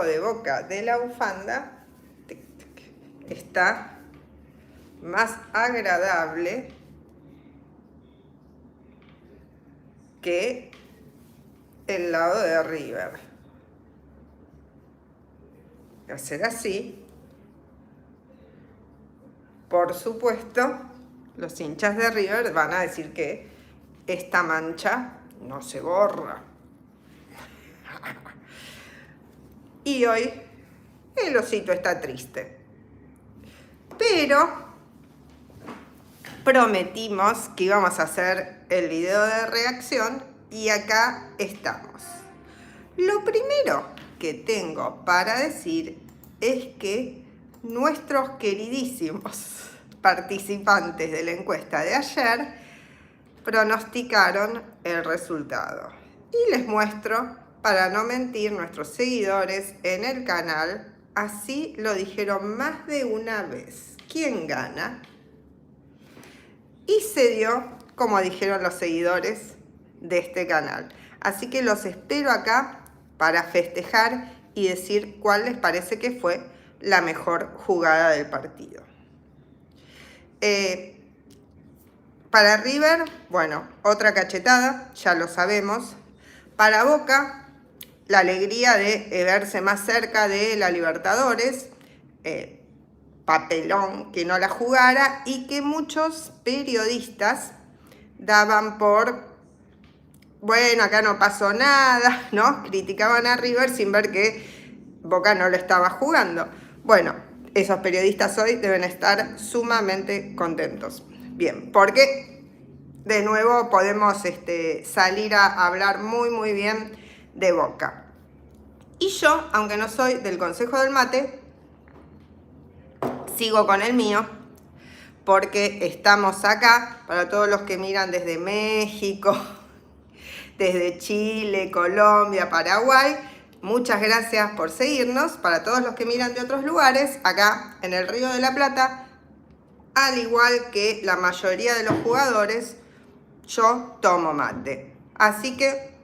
de boca de la bufanda está más agradable que el lado de River. Voy a hacer así. Por supuesto, los hinchas de River van a decir que esta mancha no se borra. Y hoy el osito está triste. Pero prometimos que íbamos a hacer el video de reacción y acá estamos. Lo primero que tengo para decir es que nuestros queridísimos participantes de la encuesta de ayer pronosticaron el resultado. Y les muestro, para no mentir, nuestros seguidores en el canal, así lo dijeron más de una vez. ¿Quién gana? Y se dio, como dijeron los seguidores de este canal. Así que los espero acá para festejar y decir cuál les parece que fue la mejor jugada del partido. Para River, bueno, otra cachetada, ya lo sabemos. Para Boca, la alegría de verse más cerca de la Libertadores, papelón que no la jugara, y que muchos periodistas daban por, bueno, acá no pasó nada, ¿no? Criticaban a River sin ver que Boca no lo estaba jugando. Bueno, esos periodistas hoy deben estar sumamente contentos. Bien, porque de nuevo podemos salir a hablar muy bien de Boca. Y yo, aunque no soy del Consejo del Mate, sigo con el mío, porque estamos acá, para todos los que miran desde México, desde Chile, Colombia, Paraguay, muchas gracias por seguirnos. Para todos los que miran de otros lugares, acá en el Río de la Plata, al igual que la mayoría de los jugadores, yo tomo mate. Así que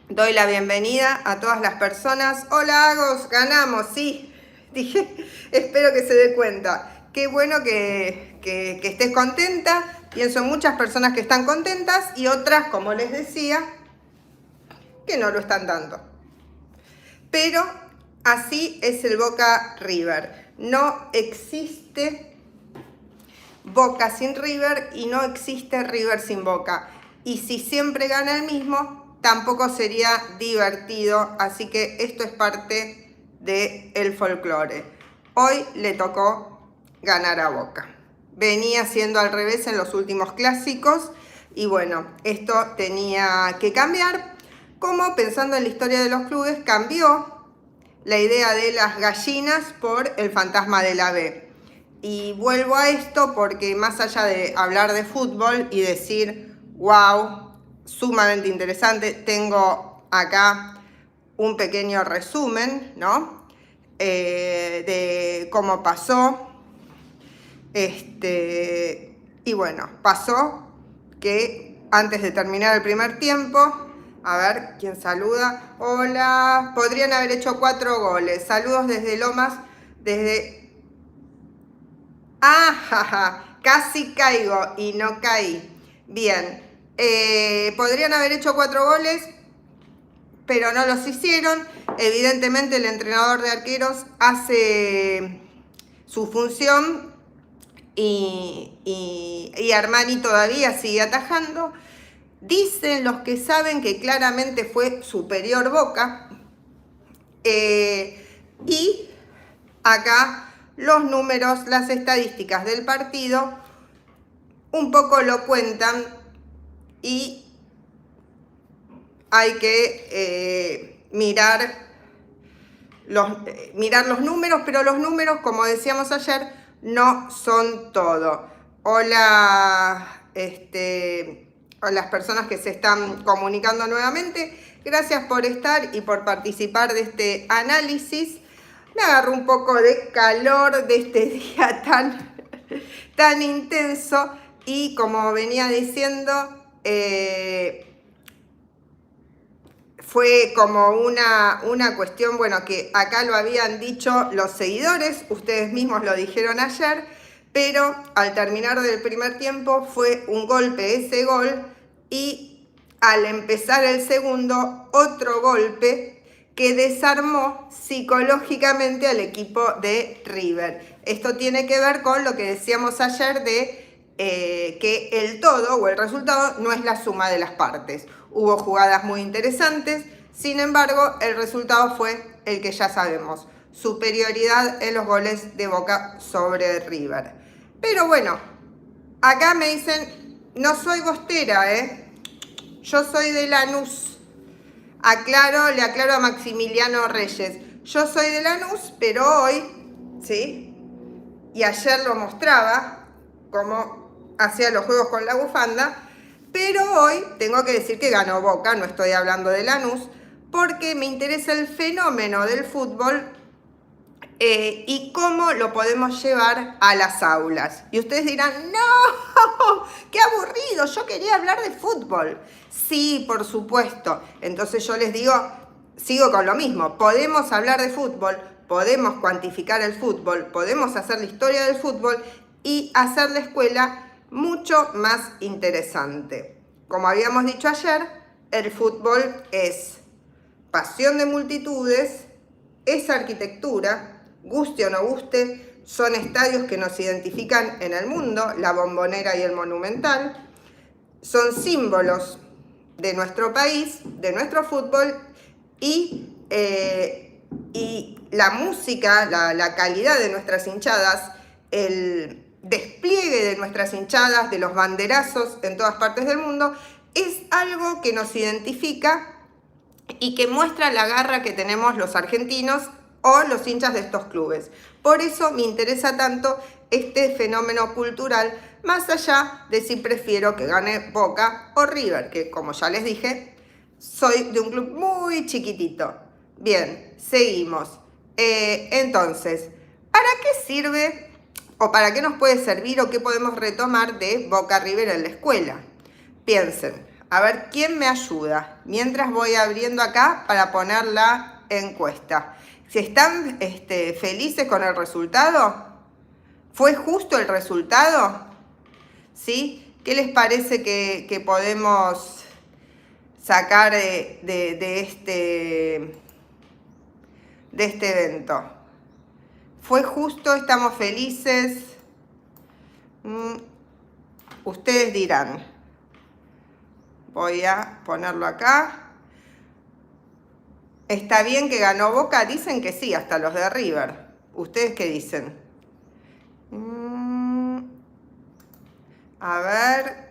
doy la bienvenida a todas las personas. Hola Agos, ganamos, sí. Dije, espero que se dé cuenta. Qué bueno que estés contenta. Pienso en muchas personas que están contentas y otras, como les decía, que no lo están dando. Pero así es el Boca River. No existe Boca sin River y no existe River sin Boca. Y si siempre gana el mismo, tampoco sería divertido. Así que esto es parte del folclore. Hoy le tocó ganar a Boca. Venía siendo al revés en los últimos clásicos. Y bueno, esto tenía que cambiar. Como pensando en la historia de los clubes, cambió la idea de las gallinas por el fantasma de la B. Y vuelvo a esto porque más allá de hablar de fútbol y decir, wow, sumamente interesante, tengo acá un pequeño resumen, ¿no? De cómo pasó. Y bueno, pasó que antes de terminar el primer tiempo, a ver, ¿quién saluda? Hola, podrían haber hecho 4 goles. Saludos desde Lomas, desde... ¡Ah! Casi caigo y no caí. Bien, podrían haber hecho 4 goles, pero no los hicieron. Evidentemente el entrenador de arqueros hace su función y Armani todavía sigue atajando. Dicen los que saben que claramente fue superior Boca. Y acá los números, las estadísticas del partido un poco lo cuentan y hay que mirar los números, pero los números, como decíamos ayer, no son todo. Hola, a las personas que se están comunicando nuevamente, gracias por estar y por participar de este análisis. Me agarró un poco de calor de este día tan intenso y, como venía diciendo, fue como una cuestión, bueno, que acá lo habían dicho los seguidores, ustedes mismos lo dijeron ayer, pero al terminar del primer tiempo fue un golpe ese gol y al empezar el segundo, otro golpe que desarmó psicológicamente al equipo de River. Esto tiene que ver con lo que decíamos ayer de que el todo o el resultado no es la suma de las partes. Hubo jugadas muy interesantes, sin embargo, el resultado fue el que ya sabemos. Superioridad en los goles de Boca sobre River. Pero bueno, acá me dicen, no soy bostera, yo soy de Lanús. Le aclaro a Maximiliano Reyes. Yo soy de Lanús, pero hoy, ¿sí? Y ayer lo mostraba, como hacía los juegos con la bufanda, pero hoy tengo que decir que ganó Boca, no estoy hablando de Lanús, porque me interesa el fenómeno del fútbol y cómo lo podemos llevar a las aulas. Y ustedes dirán, no, qué aburrido, yo quería hablar de fútbol. Sí, por supuesto. Entonces yo les digo, sigo con lo mismo, podemos hablar de fútbol, podemos cuantificar el fútbol, podemos hacer la historia del fútbol y hacer la escuela mucho más interesante. Como habíamos dicho ayer, el fútbol es pasión de multitudes, es arquitectura, guste o no guste, son estadios que nos identifican en el mundo, la Bombonera y el Monumental, son símbolos de nuestro país, de nuestro fútbol y la música, la calidad de nuestras hinchadas, el despliegue de nuestras hinchadas, de los banderazos en todas partes del mundo, es algo que nos identifica y que muestra la garra que tenemos los argentinos o los hinchas de estos clubes. Por eso me interesa tanto este fenómeno cultural, más allá de si prefiero que gane Boca o River, que como ya les dije, soy de un club muy chiquitito. Bien, seguimos. Entonces, ¿para qué sirve o para qué nos puede servir o qué podemos retomar de Boca River en la escuela? Piensen, a ver quién me ayuda, mientras voy abriendo acá para poner la encuesta. Si están felices con el resultado, ¿fue justo el resultado? ¿Sí? ¿Qué les parece que podemos sacar de este evento? ¿Fue justo? ¿Estamos felices? Ustedes dirán. Voy a ponerlo acá. ¿Está bien que ganó Boca? Dicen que sí, hasta los de River. ¿Ustedes qué dicen? A ver.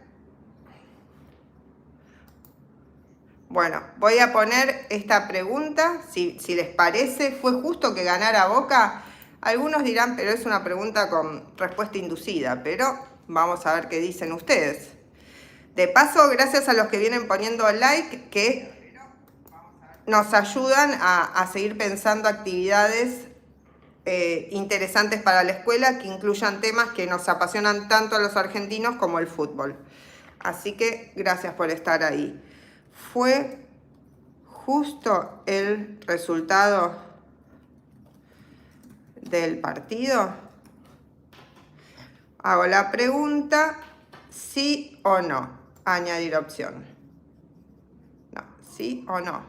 Bueno, voy a poner esta pregunta, si les parece, ¿fue justo que ganara Boca? Algunos dirán, pero es una pregunta con respuesta inducida, pero vamos a ver qué dicen ustedes. De paso, gracias a los que vienen poniendo like, que nos ayudan a seguir pensando actividades interesantes para la escuela que incluyan temas que nos apasionan tanto a los argentinos como el fútbol. Así que gracias por estar ahí. ¿Fue justo el resultado del partido? Hago la pregunta, ¿sí o no? Añadir opción. No, ¿sí o no?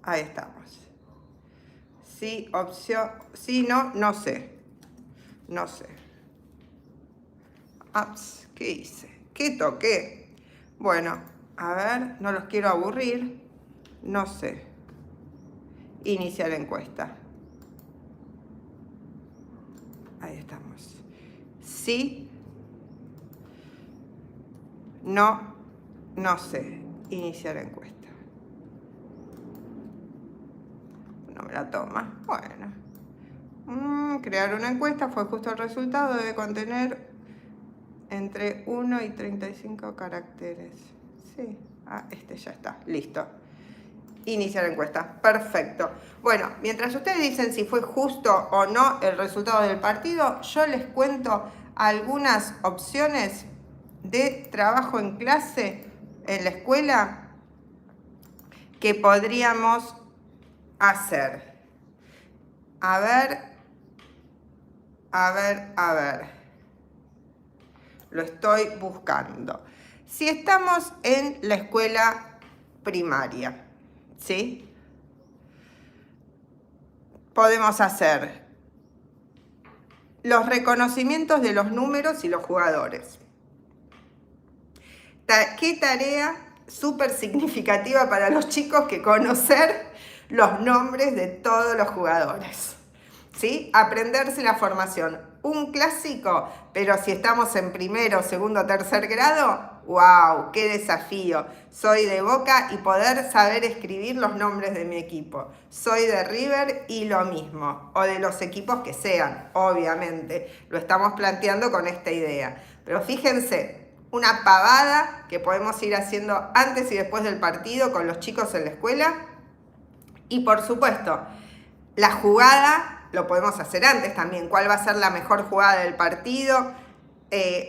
Ahí estamos. Sí, opción, sí, no, no sé. No sé. Ups, ¿qué hice? ¿Qué toqué? Bueno, a ver, no los quiero aburrir. No sé. Iniciar encuesta. Ahí estamos. Sí. No, no sé. Iniciar encuesta. No me la toma. Bueno. Crear una encuesta. Fue justo el resultado. Debe contener entre 1 y 35 caracteres. Sí. Ah, ya está. Listo. Iniciar encuesta. Perfecto. Bueno, mientras ustedes dicen si fue justo o no el resultado del partido, yo les cuento algunas opciones de trabajo en clase en la escuela que podríamos hacer? A ver. Lo estoy buscando. Si estamos en la escuela primaria, ¿sí? Podemos hacer los reconocimientos de los números y los jugadores. ¿Qué tarea súper significativa para los chicos que conocer los nombres de todos los jugadores? ¿Sí? Aprenderse la formación. Un clásico, pero si estamos en primero, segundo, tercer grado, ¡wow! ¡Qué desafío! Soy de Boca y poder saber escribir los nombres de mi equipo. Soy de River y lo mismo. O de los equipos que sean, obviamente. Lo estamos planteando con esta idea. Pero fíjense, una pavada que podemos ir haciendo antes y después del partido con los chicos en la escuela. Y por supuesto, la jugada lo podemos hacer antes también. ¿Cuál va a ser la mejor jugada del partido?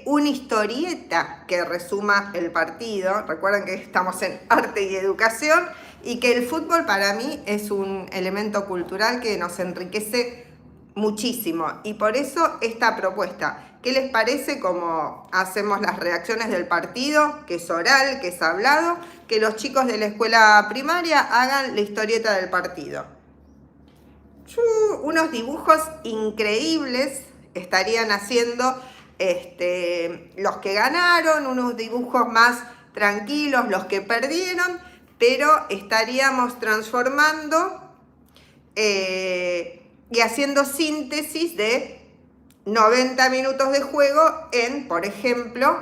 Una historieta que resuma el partido. Recuerden que estamos en arte y educación y que el fútbol para mí es un elemento cultural que nos enriquece muchísimo. Y por eso esta propuesta. ¿Qué les parece cómo hacemos las reacciones del partido? Que es oral, que es hablado. Que los chicos de la escuela primaria hagan la historieta del partido. Unos dibujos increíbles estarían haciendo los que ganaron, unos dibujos más tranquilos los que perdieron, pero estaríamos transformando y haciendo síntesis de 90 minutos de juego en, por ejemplo,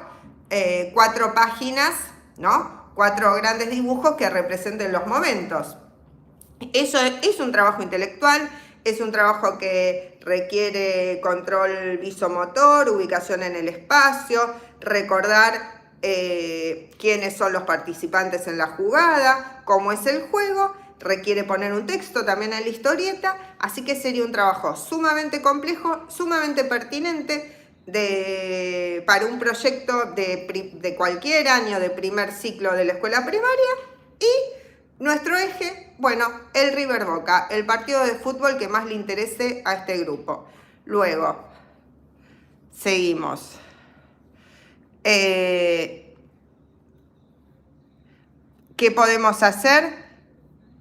4 páginas, ¿no? 4 grandes dibujos que representen los momentos. Eso es un trabajo intelectual, es un trabajo que requiere control visomotor, ubicación en el espacio, recordar quiénes son los participantes en la jugada, cómo es el juego, requiere poner un texto también en la historieta, así que sería un trabajo sumamente complejo, sumamente pertinente para un proyecto de cualquier año de primer ciclo de la escuela primaria. Y nuestro eje, bueno, el River Boca, el partido de fútbol que más le interese a este grupo. Luego, seguimos. ¿Qué podemos hacer?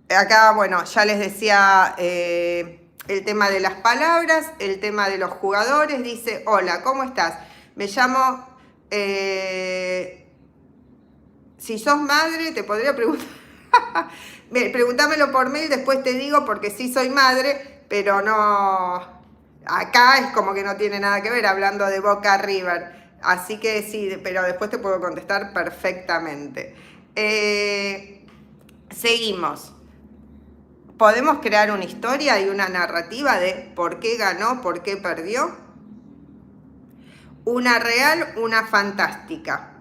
Acá, bueno, ya les decía el tema de las palabras, el tema de los jugadores. Dice, hola, ¿cómo estás? Me llamo... si sos madre, te podría preguntar... Pregúntamelo por mail, después te digo, porque sí soy madre, pero no... Acá es como que no tiene nada que ver hablando de Boca River. Así que sí, pero después te puedo contestar perfectamente. Seguimos. ¿Podemos crear una historia y una narrativa de por qué ganó, por qué perdió? Una real, una fantástica.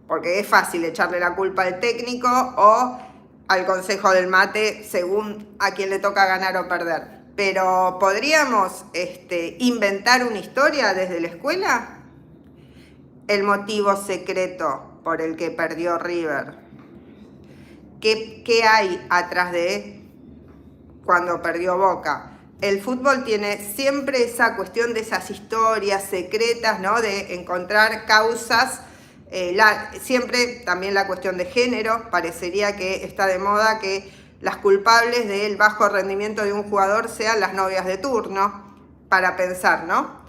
Porque es fácil echarle la culpa al técnico o al consejo del mate según a quién le toca ganar o perder. Pero ¿podríamos inventar una historia desde la escuela? El motivo secreto por el que perdió River. ¿Qué hay atrás de cuando perdió Boca? El fútbol tiene siempre esa cuestión de esas historias secretas, ¿no? De encontrar causas. Siempre también la cuestión de género, parecería que está de moda que las culpables del bajo rendimiento de un jugador sean las novias de turno, para pensar, ¿no?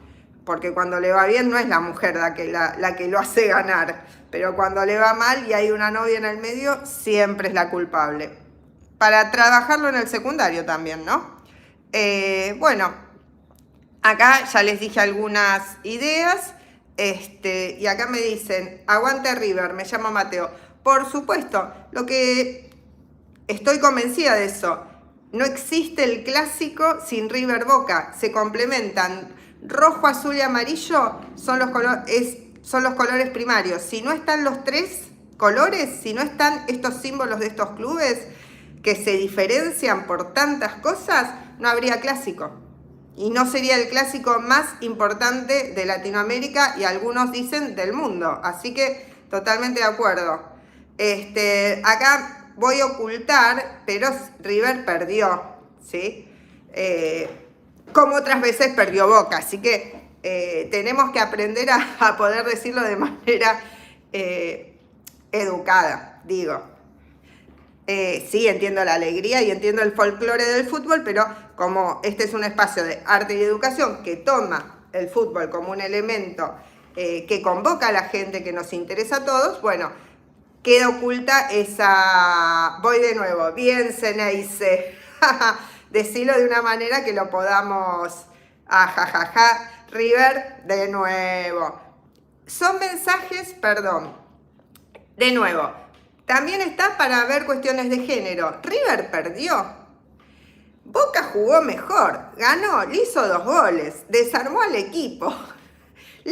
Porque cuando le va bien no es la mujer la que lo hace ganar, pero cuando le va mal y hay una novia en el medio, siempre es la culpable. Para trabajarlo en el secundario también, ¿no? Bueno, acá ya les dije algunas ideas. Y acá me dicen, aguante River, me llamo Mateo. Por supuesto, lo que estoy convencida de eso, no existe el clásico sin River Boca, se complementan. Rojo, azul y amarillo son los colores primarios. Si no están los 3 colores, si no están estos símbolos de estos clubes que se diferencian por tantas cosas, no habría clásico. Y no sería el clásico más importante de Latinoamérica y algunos dicen del mundo. Así que totalmente de acuerdo. Acá voy a ocultar, pero River perdió, ¿sí? Como otras veces perdió Boca, así que tenemos que aprender a poder decirlo de manera educada, digo. Sí, entiendo la alegría y entiendo el folclore del fútbol, pero como este es un espacio de arte y educación que toma el fútbol como un elemento que convoca a la gente, que nos interesa a todos, bueno, queda oculta esa... Voy de nuevo, bien Ceneice. Decirlo de una manera que lo podamos... Jajaja, River, de nuevo. Son mensajes, perdón, de nuevo. También está para ver cuestiones de género. River perdió. Boca jugó mejor, ganó, le hizo 2 goles, desarmó al equipo. ¿Por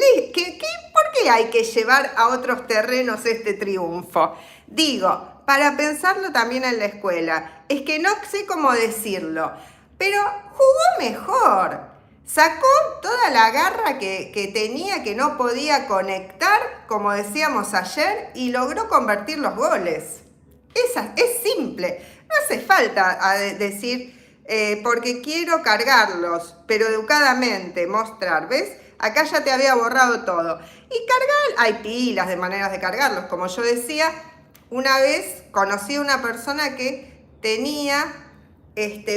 qué hay que llevar a otros terrenos este triunfo? Digo, para pensarlo también en la escuela. Es que no sé cómo decirlo, pero jugó mejor. Sacó toda la garra que tenía, que no podía conectar, como decíamos ayer, y logró convertir los goles. Es simple. No hace falta decir, porque quiero cargarlos, pero educadamente mostrar, ¿ves? Acá ya te había borrado todo. Y cargar, hay pilas de maneras de cargarlos. Como yo decía, una vez conocí a una persona que tenía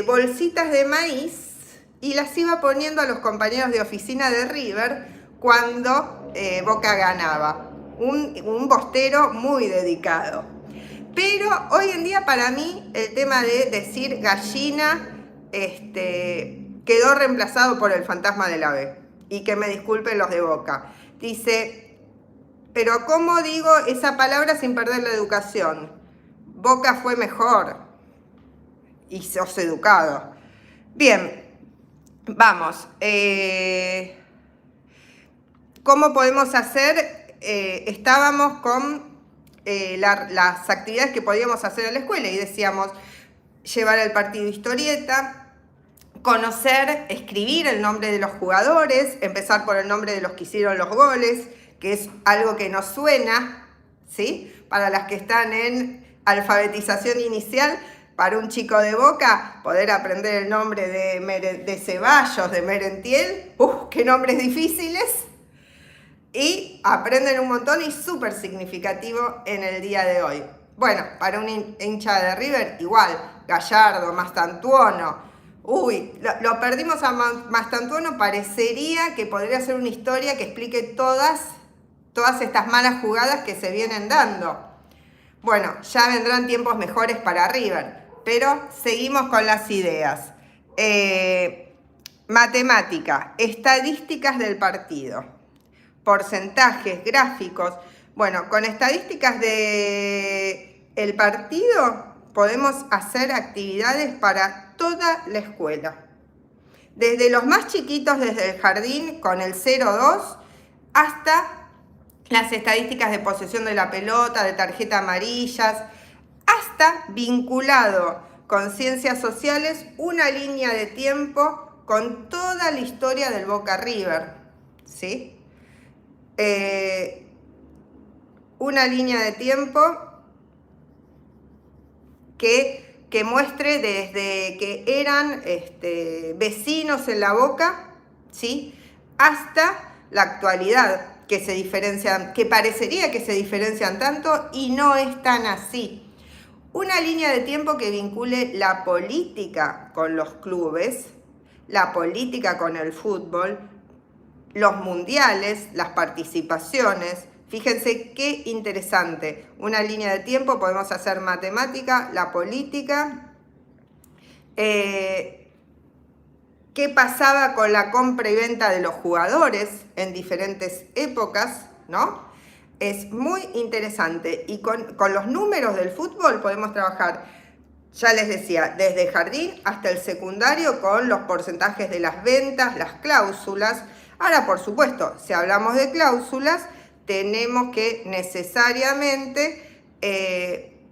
bolsitas de maíz y las iba poniendo a los compañeros de oficina de River cuando Boca ganaba. Un bostero muy dedicado. Pero hoy en día para mí el tema de decir gallina quedó reemplazado por el fantasma del ave. Y que me disculpen los de Boca. Dice, pero ¿cómo digo esa palabra sin perder la educación? Boca fue mejor. Y sos educado. Bien. Vamos, ¿cómo podemos hacer? Estábamos con las actividades que podíamos hacer en la escuela y decíamos llevar el partido historieta, conocer, escribir el nombre de los jugadores, empezar por el nombre de los que hicieron los goles, que es algo que nos suena, ¿sí? Para las que están en alfabetización inicial. Para un chico de Boca, poder aprender el nombre de Ceballos, de Merentiel, qué nombres difíciles, y aprenden un montón y súper significativo en el día de hoy. Bueno, para un hincha de River, igual, Gallardo, Mastantuono. Lo perdimos a Mastantuono, parecería que podría ser una historia que explique todas estas malas jugadas que se vienen dando. Bueno, ya vendrán tiempos mejores para River. Pero seguimos con las ideas. Matemática, estadísticas del partido, porcentajes, gráficos. Bueno, con estadísticas del partido podemos hacer actividades para toda la escuela. Desde los más chiquitos, desde el jardín, con el 0-2, hasta las estadísticas de posesión de la pelota, de tarjetas amarillas, hasta vinculado con ciencias sociales, una línea de tiempo con toda la historia del Boca River, ¿sí? Una línea de tiempo que muestre desde que eran vecinos en la Boca, ¿sí? Hasta la actualidad, que se diferencian, que parecería que se diferencian tanto y no es tan así. Una línea de tiempo que vincule la política con los clubes, la política con el fútbol, los mundiales, las participaciones. Fíjense qué interesante. Una línea de tiempo, podemos hacer matemática, la política. ¿Qué pasaba con la compra y venta de los jugadores en diferentes épocas, ¿no? Es muy interesante y con los números del fútbol podemos trabajar, ya les decía, desde jardín hasta el secundario con los porcentajes de las ventas, las cláusulas. Ahora, por supuesto, si hablamos de cláusulas, tenemos que necesariamente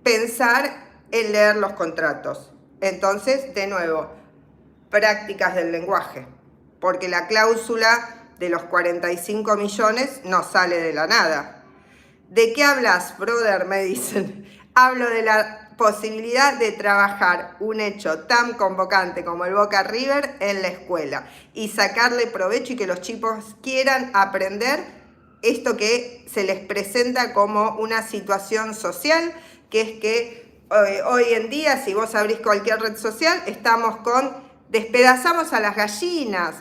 pensar en leer los contratos. Entonces, de nuevo, prácticas del lenguaje, porque la cláusula de los 45 millones no sale de la nada. ¿De qué hablas, brother? Me dicen. Hablo de la posibilidad de trabajar un hecho tan convocante como el Boca River en la escuela y sacarle provecho y que los chicos quieran aprender esto que se les presenta como una situación social, que es que hoy en día, si vos abrís cualquier red social, estamos con despedazamos a las gallinas.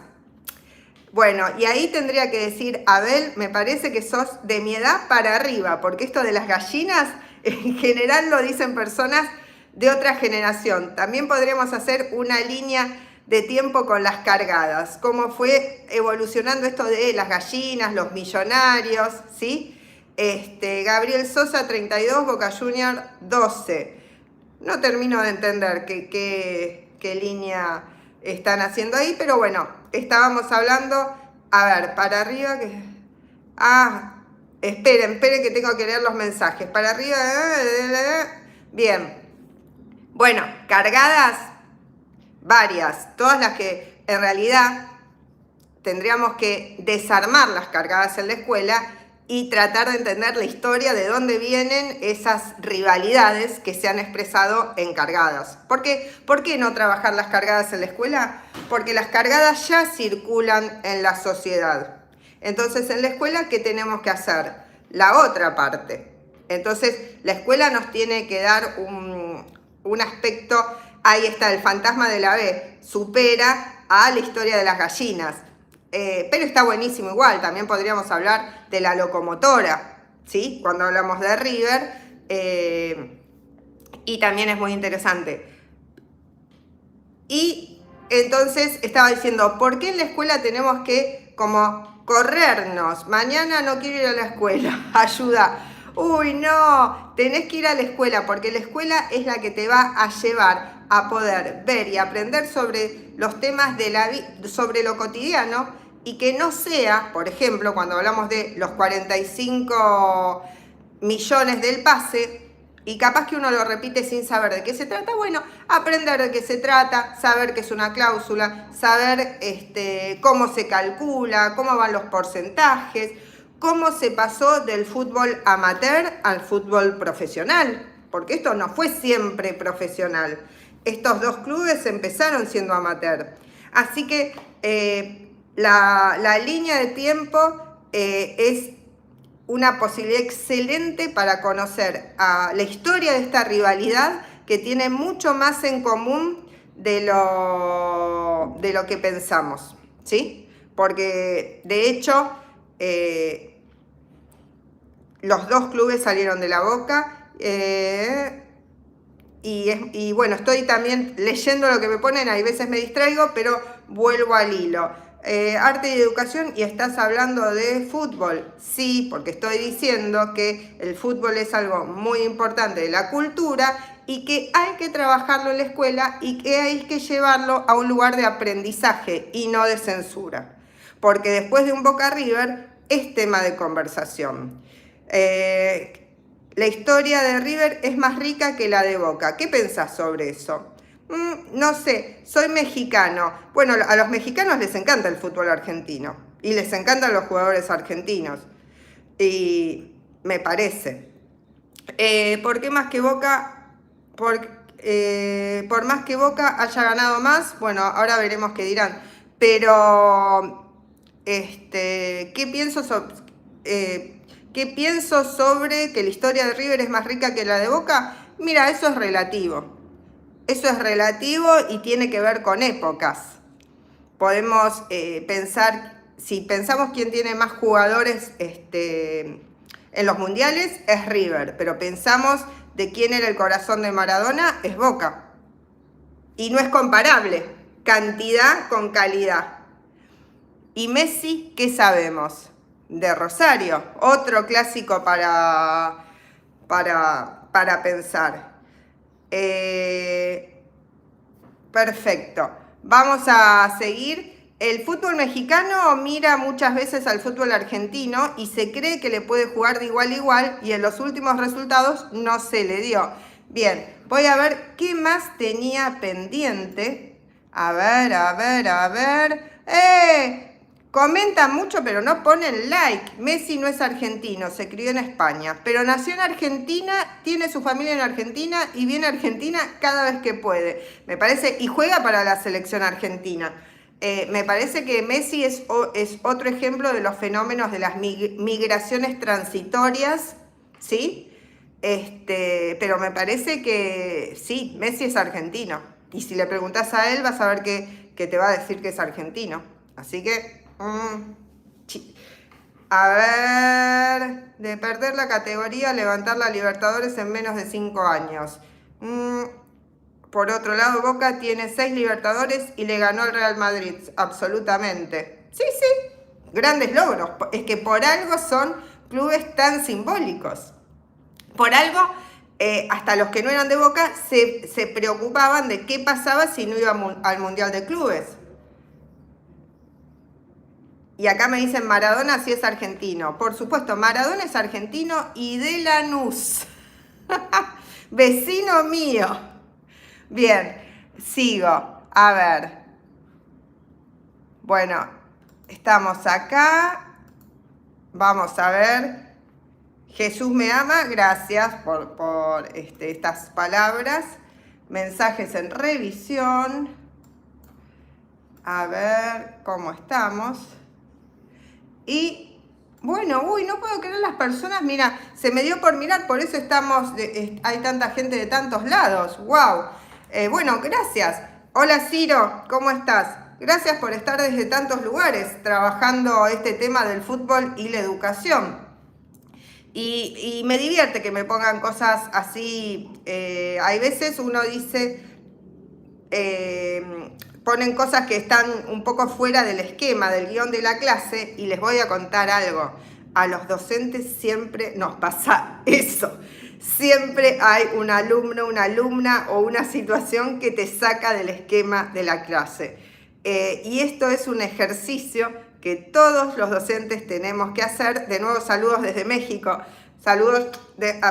Bueno, y ahí tendría que decir, Abel, me parece que sos de mi edad para arriba, porque esto de las gallinas en general lo dicen personas de otra generación. También podríamos hacer una línea de tiempo con las cargadas, cómo fue evolucionando esto de las gallinas, los millonarios, ¿sí? Gabriel Sosa, 32, Boca Junior, 12. No termino de entender qué línea están haciendo ahí, pero bueno, estábamos hablando, a ver, para arriba, esperen que tengo que leer los mensajes, para arriba, bien, bueno, cargadas, varias, todas las que en realidad tendríamos que desarmar las cargadas en la escuela y tratar de entender la historia de dónde vienen esas rivalidades que se han expresado en cargadas. ¿Por qué no trabajar las cargadas en la escuela? Porque las cargadas ya circulan en la sociedad. Entonces, en la escuela, ¿qué tenemos que hacer? La otra parte. Entonces, la escuela nos tiene que dar un aspecto, ahí está, el fantasma de la B, supera a la historia de las gallinas. Pero está buenísimo igual, también podríamos hablar de la locomotora, ¿sí? Cuando hablamos de River, y también es muy interesante. Y entonces estaba diciendo, ¿por qué en la escuela tenemos que como corrernos? Mañana no quiero ir a la escuela, ayuda. Uy, no, tenés que ir a la escuela porque la escuela es la que te va a llevar a poder ver y aprender sobre los temas de la vida, sobre lo cotidiano, y que no sea, por ejemplo, cuando hablamos de los 45 millones del pase, y capaz que uno lo repite sin saber de qué se trata, bueno, aprender de qué se trata, saber qué es una cláusula, saber cómo se calcula, cómo van los porcentajes, cómo se pasó del fútbol amateur al fútbol profesional, porque esto no fue siempre profesional. Estos dos clubes empezaron siendo amateur. Así que la línea de tiempo es una posibilidad excelente para conocer la historia de esta rivalidad que tiene mucho más en común de lo que pensamos, ¿sí? Porque de hecho los dos clubes salieron de la Boca y bueno, estoy también leyendo lo que me ponen, hay veces me distraigo, pero vuelvo al hilo. Arte y educación, y estás hablando de fútbol. Sí, porque estoy diciendo que el fútbol es algo muy importante de la cultura y que hay que trabajarlo en la escuela y que hay que llevarlo a un lugar de aprendizaje y no de censura. Porque después de un Boca River es tema de conversación. La historia de River es más rica que la de Boca. ¿Qué pensás sobre eso? No sé, soy mexicano. Bueno, a los mexicanos les encanta el fútbol argentino y les encantan los jugadores argentinos. Y me parece. ¿Por qué más que Boca? Por más que Boca haya ganado más, bueno, ahora veremos qué dirán. Pero, ¿qué pienso sobre que la historia de River es más rica que la de Boca? Mira, eso es relativo. Eso es relativo y tiene que ver con épocas. Podemos pensar, si pensamos quién tiene más jugadores en los mundiales, es River, pero pensamos de quién era el corazón de Maradona, es Boca. Y no es comparable, cantidad con calidad. Y Messi, ¿qué sabemos? De Rosario, otro clásico para pensar. Perfecto. Vamos a seguir. El fútbol mexicano mira muchas veces al fútbol argentino y se cree que le puede jugar de igual a igual y en los últimos resultados no se le dio. Bien, voy a ver qué más tenía pendiente. A ver. Comentan mucho, pero no ponen like. Messi no es argentino, se crió en España, pero nació en Argentina, tiene su familia en Argentina y viene a Argentina cada vez que puede. Me parece, y juega para la selección argentina. Me parece que Messi es otro ejemplo de los fenómenos de las migraciones transitorias, ¿sí? Pero me parece que sí, Messi es argentino. Y si le preguntas a él, vas a ver que te va a decir que es argentino. Así que... A ver, de perder la categoría, levantar la Libertadores en menos de 5 años. Por otro lado, Boca tiene 6 Libertadores y le ganó al Real Madrid, absolutamente. Sí, sí, grandes logros. Es que por algo son clubes tan simbólicos. Por algo, hasta los que no eran de Boca se preocupaban de qué pasaba si no iba al Mundial de Clubes. Y acá me dicen Maradona sí es argentino. Por supuesto, Maradona es argentino y de Lanús. Vecino mío. Bien, sigo. A ver. Bueno, estamos acá. Vamos a ver. Jesús me ama. Gracias por estas palabras. Mensajes en revisión. A ver cómo estamos. Y bueno, no puedo creer las personas, mira, se me dio por mirar, por eso hay tanta gente de tantos lados, wow. Bueno, gracias. Hola Ciro, ¿cómo estás? Gracias por estar desde tantos lugares trabajando este tema del fútbol y la educación. Y me divierte que me pongan cosas así, hay veces uno dice... ponen cosas que están un poco fuera del esquema, del guión de la clase, y les voy a contar algo. A los docentes siempre nos pasa eso. Siempre hay un alumno, una alumna o una situación que te saca del esquema de la clase. Y esto es un ejercicio que todos los docentes tenemos que hacer. De nuevo, saludos desde México. Saludos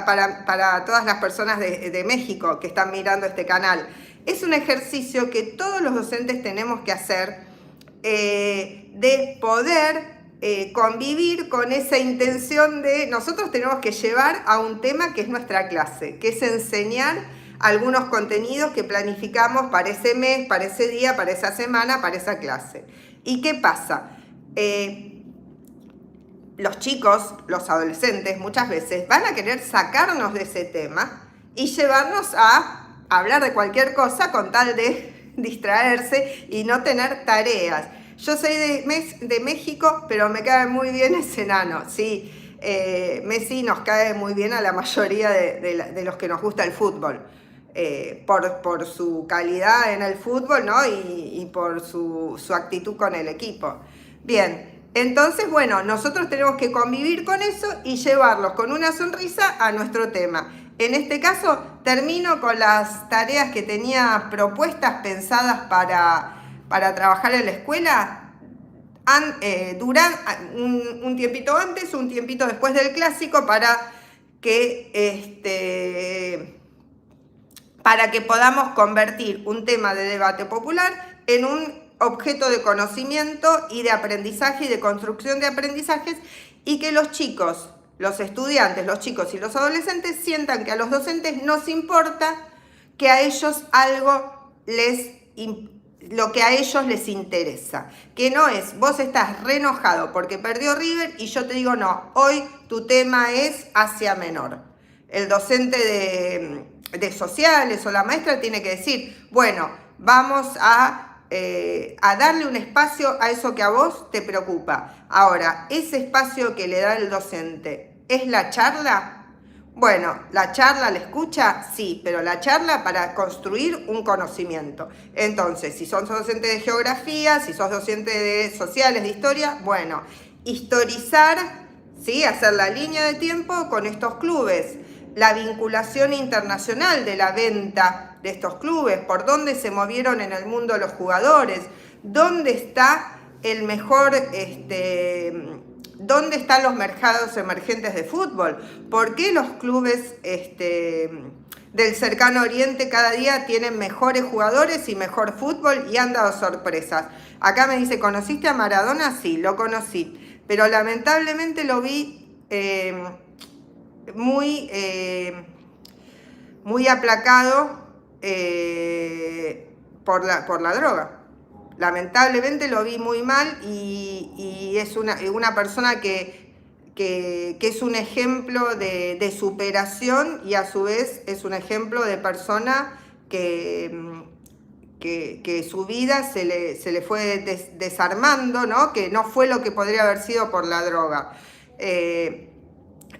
para todas las personas de México que están mirando este canal. Es un ejercicio que todos los docentes tenemos que hacer de poder convivir con esa intención de... Nosotros tenemos que llevar a un tema que es nuestra clase, que es enseñar algunos contenidos que planificamos para ese mes, para ese día, para esa semana, para esa clase. ¿Y qué pasa? Los chicos, los adolescentes, muchas veces van a querer sacarnos de ese tema y llevarnos a hablar de cualquier cosa con tal de distraerse y no tener tareas. Yo soy de México, pero me cae muy bien ese enano. Sí, Messi nos cae muy bien a la mayoría de los que nos gusta el fútbol. Por su calidad en el fútbol, ¿no? Y por su actitud con el equipo. Bien, entonces, bueno, nosotros tenemos que convivir con eso y llevarlos con una sonrisa a nuestro tema. En este caso, termino con las tareas que tenía propuestas, pensadas para trabajar en la escuela. Duran un tiempito antes, un tiempito después del clásico, para que podamos convertir un tema de debate popular en un objeto de conocimiento y de aprendizaje y de construcción de aprendizajes, y que los chicos, los estudiantes, los chicos y los adolescentes sientan que a los docentes nos importa que a ellos lo que a ellos les interesa. Que no es, vos estás re enojado porque perdió River y yo te digo, no, hoy tu tema es Asia Menor. El docente de sociales o la maestra tiene que decir, bueno, vamos a darle un espacio a eso que a vos te preocupa. Ahora, ese espacio que le da el docente, ¿es la charla? Bueno, la charla, la escucha, sí, pero la charla para construir un conocimiento. Entonces, si sos docente de geografía, si sos docente de sociales, de historia, bueno, historizar, ¿sí? Hacer la línea de tiempo con estos clubes, la vinculación internacional de la venta de estos clubes, por dónde se movieron en el mundo los jugadores, dónde está el mejor... ¿Dónde están los mercados emergentes de fútbol? ¿Por qué los clubes del cercano oriente cada día tienen mejores jugadores y mejor fútbol y han dado sorpresas. Acá me dice, ¿conociste a Maradona? Sí, lo conocí, pero lamentablemente lo vi muy aplacado por la droga. Lamentablemente lo vi muy mal y es una persona que es un ejemplo de superación y a su vez es un ejemplo de persona que su vida se le fue desarmando, ¿no? Que no fue lo que podría haber sido por la droga.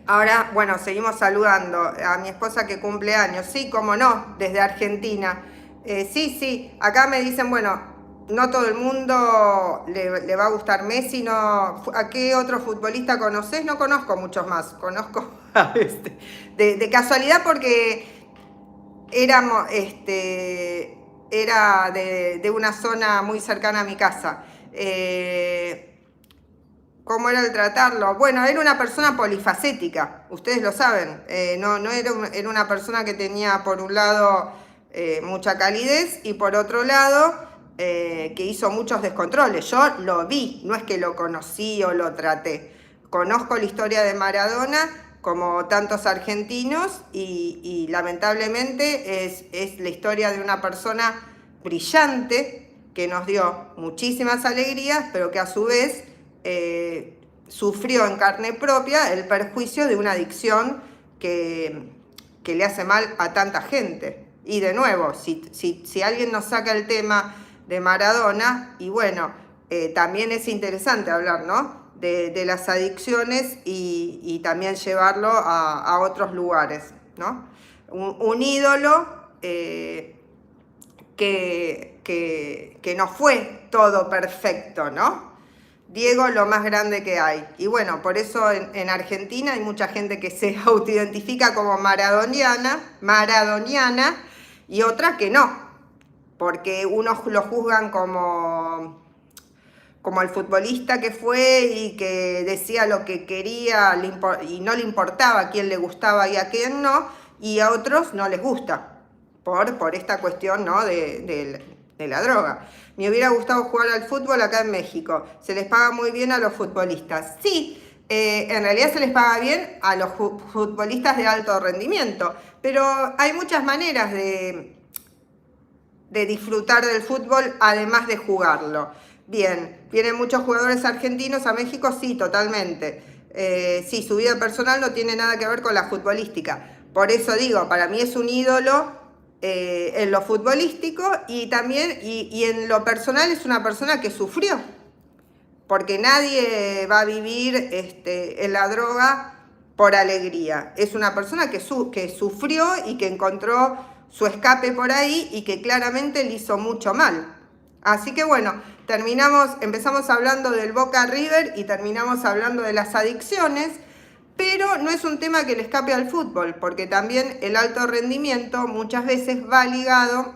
Ahora, bueno, seguimos saludando a mi esposa que cumple años. Sí, cómo no, desde Argentina. Sí, acá me dicen, bueno, no todo el mundo le va a gustar Messi, no. ¿A qué otro futbolista conoces? No conozco muchos más, conozco a de casualidad porque éramos, era de una zona muy cercana a mi casa. ¿Cómo era el tratarlo? Bueno, era una persona polifacética, ustedes lo saben. No era una persona que tenía por un lado mucha calidez y por otro lado que hizo muchos descontroles. Yo lo vi, no es que lo conocí o lo traté. Conozco la historia de Maradona como tantos argentinos y lamentablemente es la historia de una persona brillante que nos dio muchísimas alegrías, pero que a su vez sufrió en carne propia el perjuicio de una adicción que le hace mal a tanta gente. Y de nuevo, si alguien nos saca el tema de Maradona, y bueno, también es interesante hablar, ¿no? De las adicciones y también llevarlo a otros lugares, ¿no? Un ídolo que no fue todo perfecto, ¿no? Diego, lo más grande que hay. Y bueno, por eso en Argentina hay mucha gente que se autoidentifica como maradoniana, y otra que no, porque unos lo juzgan como el futbolista que fue y que decía lo que quería y no le importaba a quién le gustaba y a quién no, y a otros no les gusta por esta cuestión, ¿no? de la droga. Me hubiera gustado jugar al fútbol acá en México. Se les paga muy bien a los futbolistas. Sí, en realidad se les paga bien a los futbolistas de alto rendimiento, pero hay muchas maneras de disfrutar del fútbol además de jugarlo. Bien, ¿vienen muchos jugadores argentinos a México? Sí, totalmente. Sí, su vida personal no tiene nada que ver con la futbolística. Por eso digo, para mí es un ídolo en lo futbolístico y también y en lo personal es una persona que sufrió, porque nadie va a vivir en la droga por alegría. Es una persona que sufrió y que encontró su escape por ahí y que claramente le hizo mucho mal. Así que bueno, empezamos hablando del Boca River y terminamos hablando de las adicciones. Pero no es un tema que le escape al fútbol, porque también el alto rendimiento muchas veces va ligado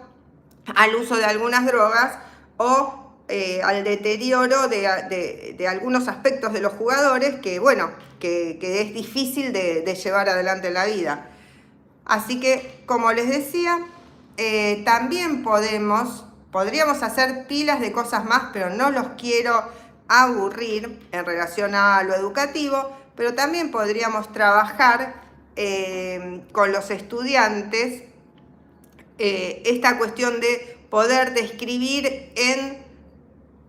al uso de algunas drogas o al deterioro de algunos aspectos de los jugadores que, bueno, que es difícil de llevar adelante en la vida. Así que, como les decía, también podríamos hacer pilas de cosas más, pero no los quiero aburrir en relación a lo educativo. Pero también podríamos trabajar con los estudiantes esta cuestión de poder describir en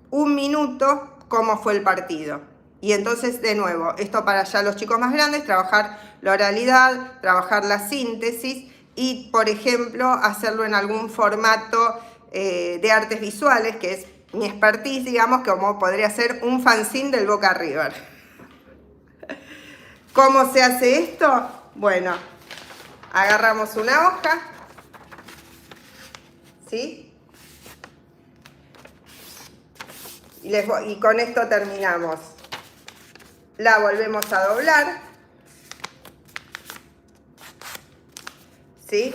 un minuto cómo fue el partido. Y entonces, de nuevo, esto para ya los chicos más grandes, trabajar la oralidad, trabajar la síntesis y, por ejemplo, hacerlo en algún formato de artes visuales, que es mi expertise, digamos, como podría ser un fanzine del Boca River. ¿Cómo se hace esto? Bueno, agarramos una hoja, ¿sí? Y con esto terminamos. La volvemos a doblar, ¿sí?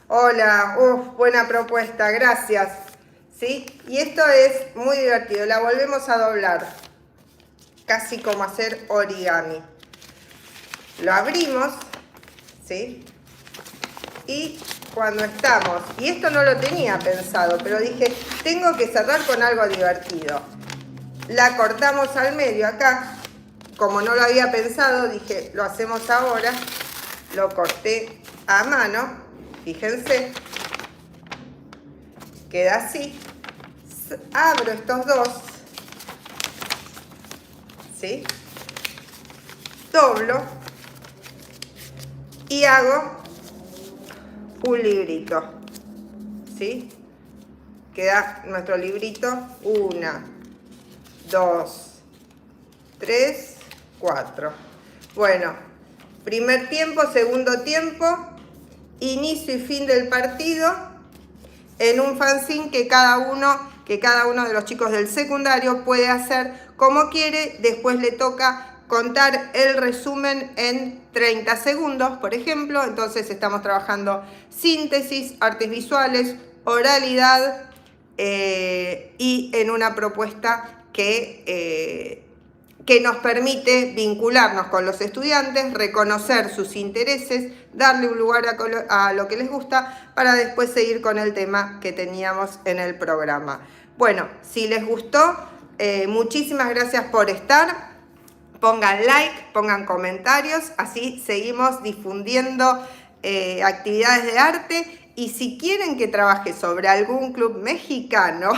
Hola, buena propuesta, gracias, ¿sí? Y esto es muy divertido, la volvemos a doblar, casi como hacer origami. Lo abrimos, ¿sí? y cuando estamos, y esto no lo tenía pensado, pero dije, tengo que cerrar con algo divertido. La cortamos al medio acá, como no lo había pensado, dije, lo hacemos ahora. Lo corté a mano, fíjense, queda así. Abro estos dos, ¿sí? Doblo y hago un librito, ¿sí? Queda nuestro librito, 1, 2, 3, 4. Bueno, primer tiempo, segundo tiempo, inicio y fin del partido en un fanzine que cada uno de los chicos del secundario puede hacer como quiere. Después le toca contar el resumen en 30 segundos, por ejemplo. Entonces estamos trabajando síntesis, artes visuales, oralidad y en una propuesta que nos permite vincularnos con los estudiantes, reconocer sus intereses, darle un lugar a lo que les gusta para después seguir con el tema que teníamos en el programa. Bueno, si les gustó, muchísimas gracias por estar. Pongan like, pongan comentarios, así seguimos difundiendo actividades de arte. Y si quieren que trabaje sobre algún club mexicano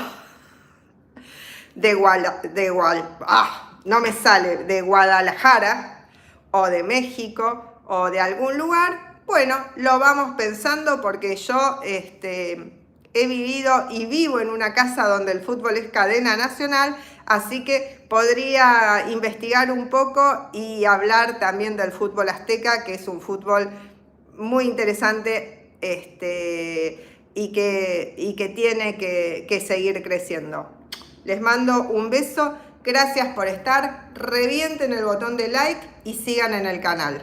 de Guadalajara o de México o de algún lugar, bueno, lo vamos pensando, porque yo he vivido y vivo en una casa donde el fútbol es cadena nacional, así que podría investigar un poco y hablar también del fútbol azteca, que es un fútbol muy interesante y que tiene que seguir creciendo. Les mando un beso, gracias por estar, revienten el botón de like y sigan en el canal.